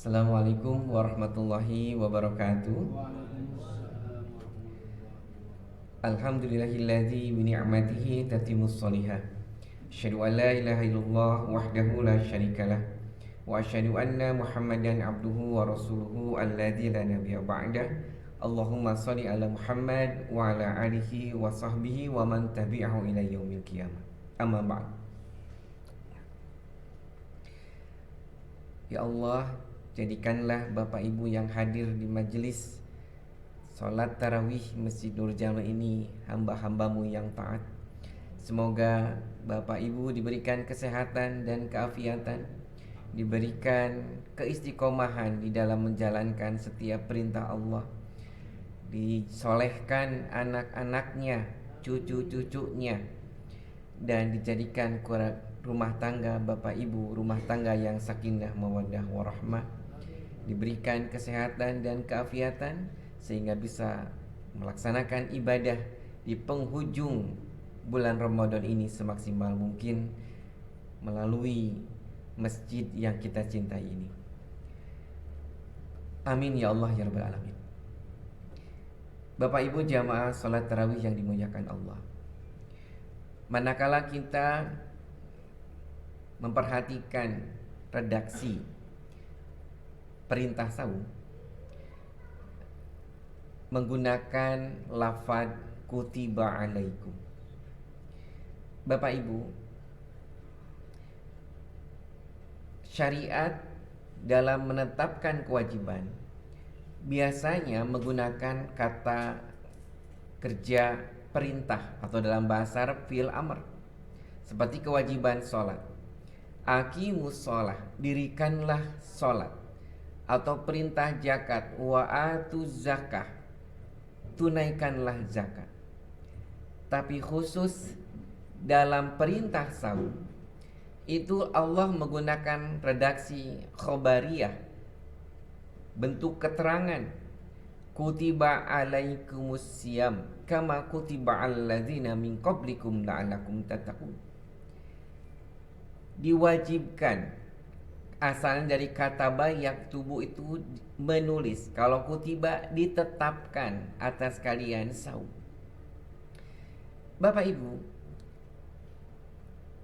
Assalamualaikum warahmatullahi wabarakatuh. Alhamdulillahilladzi bi ni'matihi tatimmus shalihat. Asyhadu an la ilaha illallah wahdahu la syarikalah wa asyhadu anna Muhammadan abduhu wa rasuluhu alladzi la nabiyya ba'dah. Allahumma shalli ala Muhammad wa ala alihi wa sahbihi wa man tabi'ahu ila yaumil qiyamah. Amma ba'd. Ya Allah, jadikanlah Bapak Ibu yang hadir di majelis sholat tarawih Masjid Nur Jamal ini hamba-hambamu yang taat. Semoga Bapak Ibu diberikan kesehatan dan keafiatan, diberikan keistiqomahan di dalam menjalankan setiap perintah Allah, disolehkan anak-anaknya, cucu-cucunya, dan dijadikan rumah tangga Bapak Ibu rumah tangga yang sakinah mawaddah warahmah, diberikan kesehatan dan keafiatan sehingga bisa melaksanakan ibadah di penghujung bulan Ramadan ini semaksimal mungkin melalui masjid yang kita cintai ini. Amin ya Allah ya Rabbal Alamin. Bapak Ibu jamaah salat tarawih yang dimuliakan Allah, manakala kita memperhatikan redaksi perintah saum menggunakan lafaz kutiba alaikum. Bapak Ibu, syariat dalam menetapkan kewajiban biasanya menggunakan kata kerja perintah atau dalam bahasa Arab fi'il amr, seperti kewajiban sholat, aqimus sholah, dirikanlah sholat, atau perintah zakat, wa atuz zakah, tunaikanlah zakat. Tapi khusus dalam perintah saum itu Allah menggunakan redaksi khobariyah, bentuk keterangan, kutiba alaikumus siyam kama kutiba alladzina min qablikum la'allakum tattaqun. Diwajibkan, asalnya dari kata bayak tubuh itu menulis. Kalau kutiba ditetapkan atas kalian saum. Bapak Ibu,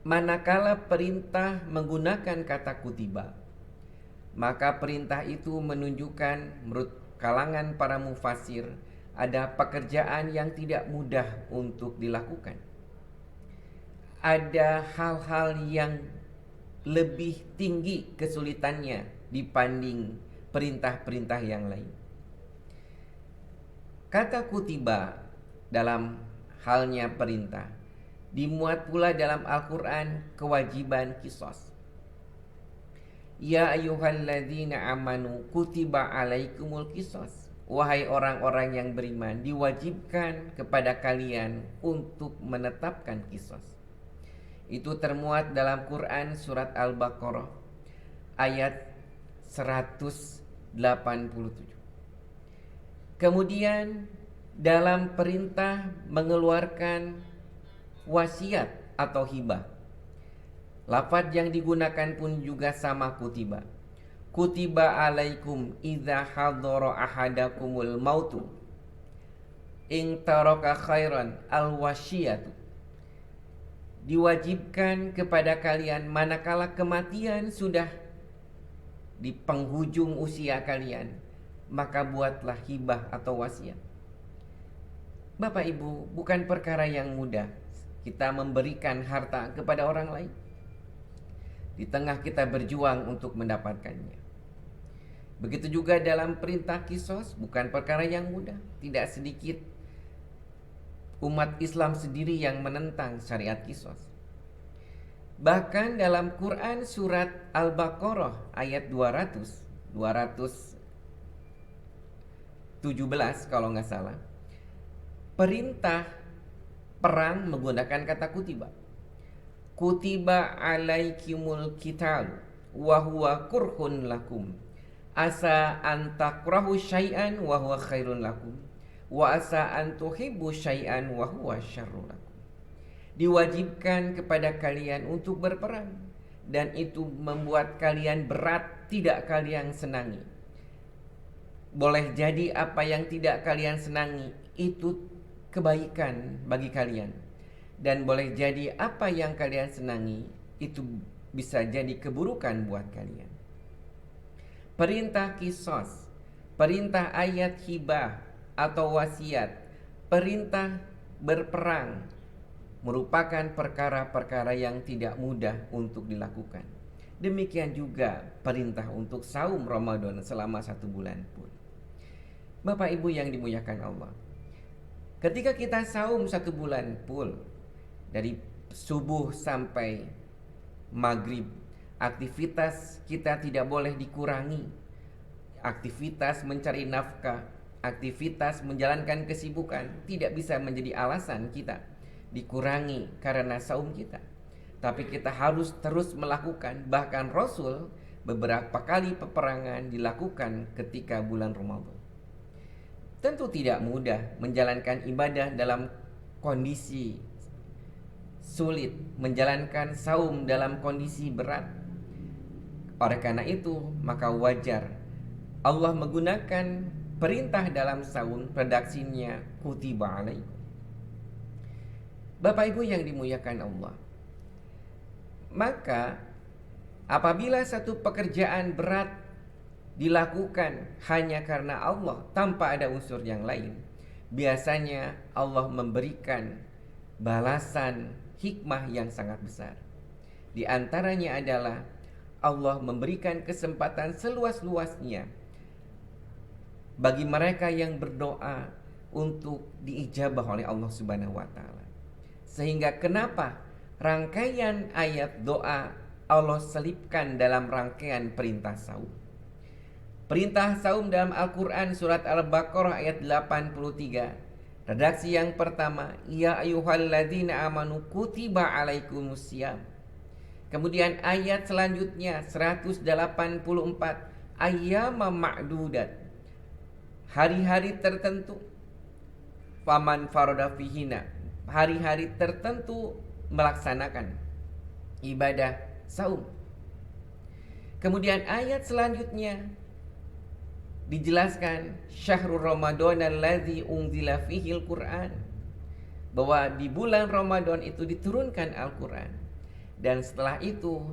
manakala perintah menggunakan kata kutiba, maka perintah itu menunjukkan menurut kalangan para mufasir ada pekerjaan yang tidak mudah untuk dilakukan. Ada hal-hal yang lebih tinggi kesulitannya dibanding perintah-perintah yang lain. Kata kutiba dalam halnya perintah dimuat pula dalam Al-Quran kewajiban qisas. Ya ayyuhalladzina amanu kutiba alaikumul qisas. Wahai orang-orang yang beriman, diwajibkan kepada kalian untuk menetapkan qisas. Itu termuat dalam Quran surat Al-Baqarah ayat 187. Kemudian dalam perintah mengeluarkan wasiat atau hibah, lafaz yang digunakan pun juga sama kutiba. Kutiba alaikum idza hadara ahadakumul mautu in taraka khairan al-wasiyatu. Diwajibkan kepada kalian manakala kematian sudah di penghujung usia kalian, maka buatlah hibah atau wasiat. Bapak Ibu, bukan perkara yang mudah kita memberikan harta kepada orang lain di tengah kita berjuang untuk mendapatkannya. Begitu juga dalam perintah qisas, bukan perkara yang mudah. Tidak sedikit umat Islam sendiri yang menentang syariat qisas. Bahkan dalam Quran surat Al-Baqarah ayat 217 kalau nggak salah, perintah perang menggunakan kata kutiba. Kutiba alaikimul qital wa huwa kurhun lakum asa an takrahu syai'an wa huwa khairun lakum wa asa an tuhibbu syai'an wa huwa syarrun lakum. Diwajibkan kepada kalian untuk berperang, dan itu membuat kalian berat tidak kalian senangi. Boleh jadi apa yang tidak kalian senangi itu kebaikan bagi kalian, dan boleh jadi apa yang kalian senangi itu bisa jadi keburukan buat kalian. Perintah kisos, perintah ayat hibah atau wasiat, perintah berperang merupakan perkara-perkara yang tidak mudah untuk dilakukan. Demikian juga perintah untuk saum Ramadan selama 1 bulan pun. Bapak Ibu yang dimuliakan Allah, ketika kita saum 1 bulan full, dari subuh sampai maghrib, aktivitas kita tidak boleh dikurangi. Aktivitas mencari nafkah, aktivitas menjalankan kesibukan tidak bisa menjadi alasan kita dikurangi karena saum kita. Tapi kita harus terus melakukan. Bahkan Rasul beberapa kali peperangan dilakukan ketika bulan Ramadan. Tentu tidak mudah menjalankan ibadah dalam kondisi sulit, menjalankan saum dalam kondisi berat. Oleh karena itu, maka wajar Allah menggunakan perintah dalam saum, redaksinya kutiba alaikum. Bapak Ibu yang dimuliakan Allah, maka apabila satu pekerjaan berat dilakukan hanya karena Allah tanpa ada unsur yang lain, biasanya Allah memberikan balasan hikmah yang sangat besar. Di antaranya adalah Allah memberikan kesempatan seluas-luasnya bagi mereka yang berdoa untuk diijabah oleh Allah Subhanahu wa taala. Sehingga kenapa rangkaian ayat doa Allah selipkan dalam rangkaian perintah saum. Perintah saum dalam Al-Quran surat Al-Baqarah ayat 83. Redaksi yang pertama, ya ayyuhalladzina amanu kutiba alaikumusiyam. Kemudian ayat selanjutnya 184, ayyama ma'dudat, hari-hari tertentu. Faman farada fihina, hari-hari tertentu melaksanakan ibadah saum. Kemudian ayat selanjutnya dijelaskan syahrul Ramadan alladzi unzila fihil Qur'an, bahwa di bulan Ramadan itu diturunkan Al-Qur'an. Dan setelah itu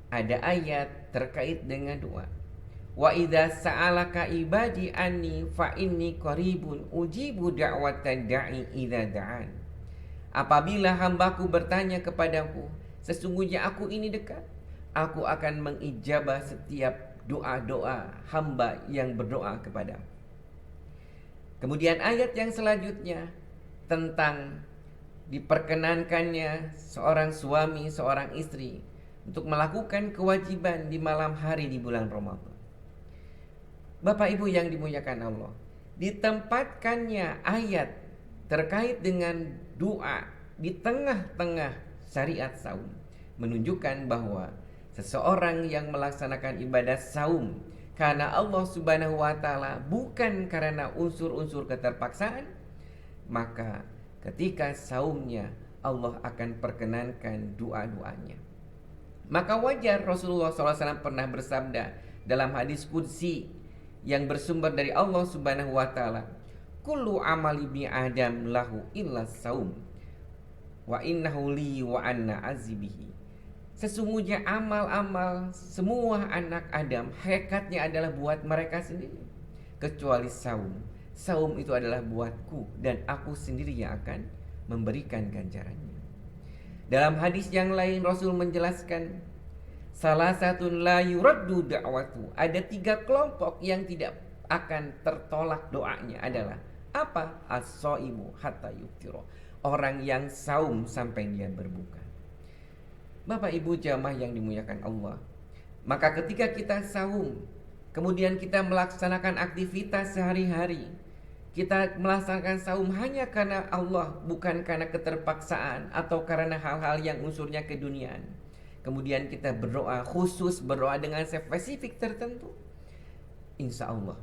ada ayat terkait dengan doa. Wa idza sa'alaka ibadi anni fa inni qaribun ujibu da'watad da'i idza da'an. Apabila hambaku bertanya kepadaku, sesungguhnya aku ini dekat, aku akan mengijabah setiap doa-doa hamba yang berdoa kepada. Kemudian ayat yang selanjutnya tentang diperkenankannya seorang suami, seorang istri untuk melakukan kewajiban di malam hari di bulan Ramadan. Bapak Ibu yang dimuliakan Allah, ditempatkannya ayat terkait dengan doa di tengah-tengah syariat saum menunjukkan bahwa seseorang yang melaksanakan ibadah saum karena Allah Subhanahu wa taala, bukan karena unsur-unsur keterpaksaan, maka ketika saumnya Allah akan perkenankan doa-doanya. Maka wajar Rasulullah SAW pernah bersabda dalam hadis qudsi yang bersumber dari Allah Subhanahu wa taala, kullu amali ibni adam lahu illa saum wa innahu li wa anna azibihi. Sesungguhnya amal-amal semua anak Adam hakikatnya adalah buat mereka sendiri, kecuali saum. Saum itu adalah buatku dan aku sendiri yang akan memberikan ganjarannya. Dalam hadis yang lain Rasul menjelaskan, salah satu la yuraddu da'watu, ada 3 kelompok yang tidak akan tertolak doanya adalah apa? As-shaimu hatta yuftira, orang yang saum sampai dia berbuka. Bapak Ibu jamaah yang dimuliakan Allah, maka ketika kita saum, kemudian kita melaksanakan aktivitas sehari-hari, kita melaksanakan saum hanya karena Allah, bukan karena keterpaksaan atau karena hal-hal yang unsurnya keduniaan. Kemudian kita berdoa khusus, berdoa dengan spesifik tertentu, insya Allah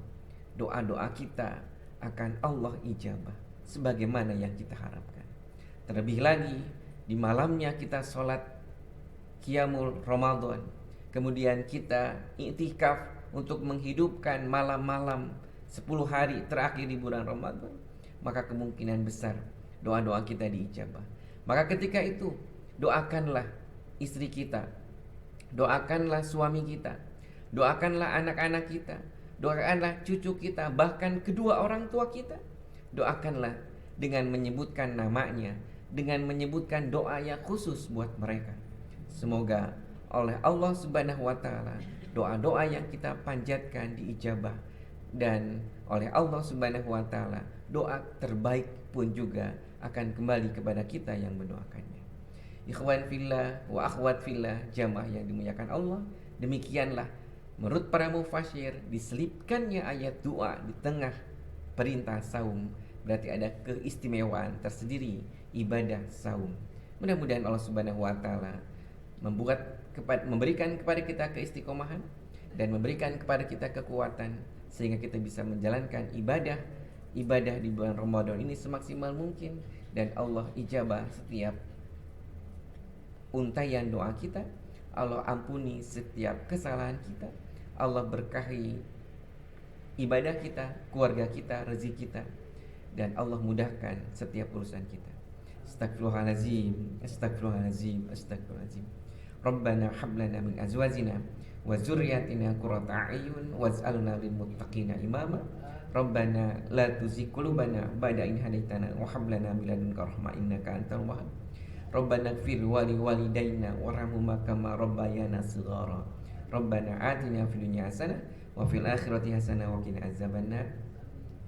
doa-doa kita akan Allah ijabah sebagaimana yang kita harapkan. Terlebih lagi di malamnya kita sholat Qiyamul Ramadan, kemudian kita iktikaf untuk menghidupkan malam-malam 10 hari terakhir di bulan Ramadan, maka kemungkinan besar doa-doa kita diijabah. Maka ketika itu doakanlah istri kita, doakanlah suami kita, doakanlah anak-anak kita, doakanlah cucu kita, bahkan kedua orang tua kita. Doakanlah dengan menyebutkan namanya, dengan menyebutkan doa yang khusus buat mereka. Semoga oleh Allah Subhanahu wa taala doa-doa yang kita panjatkan diijabah, dan oleh Allah Subhanahu wa taala doa terbaik pun juga akan kembali kepada kita yang mendoakannya. Ikhwan fillah wa akhwat fillah, jamaah yang dimuliakan Allah, demikianlah menurut para mufassir diselipkannya ayat doa di tengah perintah saum berarti ada keistimewaan tersendiri ibadah saum. Mudah-mudahan Allah Subhanahu wa taala memberikan kepada kita keistiqomahan dan memberikan kepada kita kekuatan sehingga kita bisa menjalankan ibadah di bulan Ramadan ini semaksimal mungkin, dan Allah ijabah setiap untayan doa kita. Allah ampuni setiap kesalahan kita. Allah berkahi ibadah kita, keluarga kita, rezeki kita, dan Allah mudahkan setiap urusan kita. Astagfirullahalazim, astagfirullahalazim, astagfirullahalazim. Rabbana hab lana min azwajina wa dzurriyyatina qurrata a'yun waj'alna lil muttaqina imama. Rabbana la tuzigh qulubana ba'da idh hadaitana wa hab lana min ladunka rahmah innaka antal wahhab. Rabbana ighfir wa li walidayna warhamhuma kama rabbayana shighara. Rabbana atina fid dunya hasanah wa fil akhirati hasanah wa qina azabannar.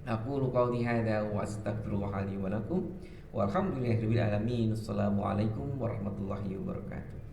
Aqulu qawli hadza wa astaghfirullah li wa lakum walhamdulillahi rabbil alamin. Assalamualaikum warahmatullahi wabarakatuh.